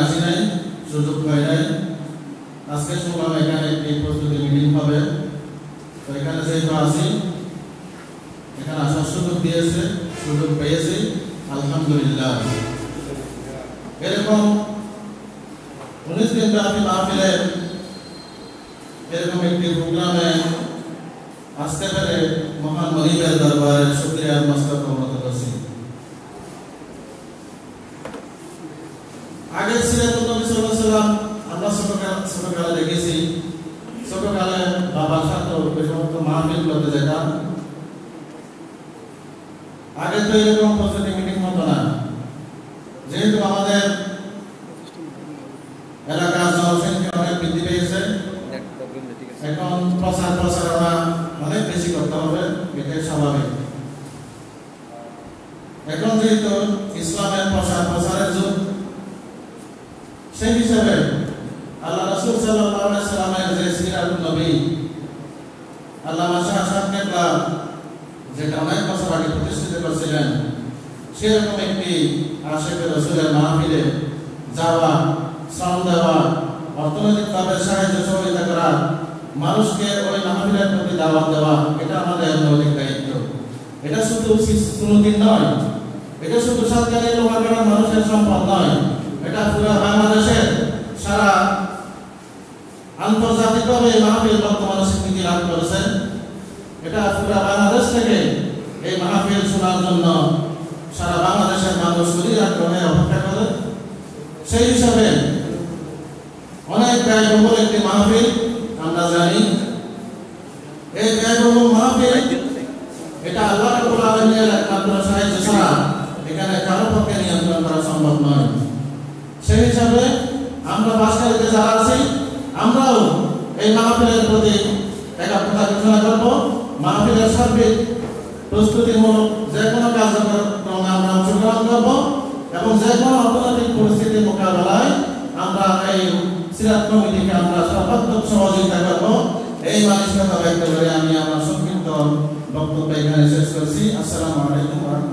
আসি নাই, সুযোগ পাই নাই। আজকে শুনলাম এখানে একটি প্রস্তুতি মিটিং হবে, তো এখানে যেহেতু আসি, এখানে আসার সুযোগ দিয়েছে, সুযোগ পেয়েছি, আলহামদুলিল্লাহ। এরকম 19 দিন ব্যাপী মাহফিলে এরকম একটি প্রোগ্রামে আসতে পেরে মহান মনিবের দরবারে শুকরিয়া মস্তক অবনত করছি। আগে সিরাতুল নবী সাল্লাল্লাহু আলাইহি ওয়াসাল্লাম আমরা ছোটকালে দেখেছি, ছোটকালে বাবা সাথে ওই সমস্ত মাহফিল করতে যেতাম। আগে তো এরকম প্রস্তুতি মিটিং হতো না, যেহেতু আমাদের এলাকার জনসংখ্যা অনেক বৃদ্ধি পেয়েছে, এখন প্রচারণা অনেক বেশি করতে হবে, এটাই স্বাভাবিক। এখন যেহেতু ইসলামের প্রচারের যুগ, সেই হিসাবে আল্লাহ রাসূল সাল্লাল্লাহু আলাইহি সাল্লামের যে সিরাতুন নবী আল্লামা শাহ সাহেব কেবলা যেটা অনেক বছর আগে প্রতিষ্ঠিত করেছিলেন, সেরকম একটি আশিকে রাসূলের মাহফিলে যাওয়া, শ্রম দেওয়া, অর্থনৈতিকভাবে সাহায্য সহযোগিতা করা, মানুষকে ওই মাহফিলের প্রতি দাওয়াত দেওয়া, এটা আমাদের নৈতিক দায়িত্ব। এটা শুধু সুন্নতির নয়, এটা শুধু সরকারি লোহাগাড়া মানুষের সম্পদ নয়, এটা পুরো বাংলাদেশের সারা আন্তর্জাতিকভাবে এই মাহফিল বর্তমানে স্বীকৃতি লাভ করেছে। এটা পুরো বাংলাদেশ থেকে এই মাহফিল শোনার জন্য সারা বাংলাদেশের মানুষ আগ্রহে অপেক্ষা করে। সেই হিসাবে অনেক ব্যয়বহুল একটি মাহফিল, আমরা জানি। এই ব্যয়বহুল মাহফিল এটা আল্লাহ রাব্বুল আলামিনের একমাত্র সাহায্য ছাড়া এখানে কারো পক্ষে নিয়ন্ত্রণ করা সম্ভব নয়। সেই হিসাবে আমরা বাসকারীতে যারা আছি, আমরাও এই মাহফিলের প্রতি একাত্মতা ঘোষণা করব। মাহফিলের সার্বিক প্রস্তুতিমূলক যে কোনো কার্যক্রমে আমরা অংশগ্রহণ করব এবং যে কোনো অর্থনৈতিক পরিস্থিতির মোকাবেলায় আমরা এই সিরাত কমিটিকে আমরা সর্বাত্মক সহযোগিতা করব। এই মানসিকতা ব্যক্ত করে আমি আমার সংক্ষিপ্ত বক্তব্য এখানে শেষ করছি। আসসালামু আলাইকুম।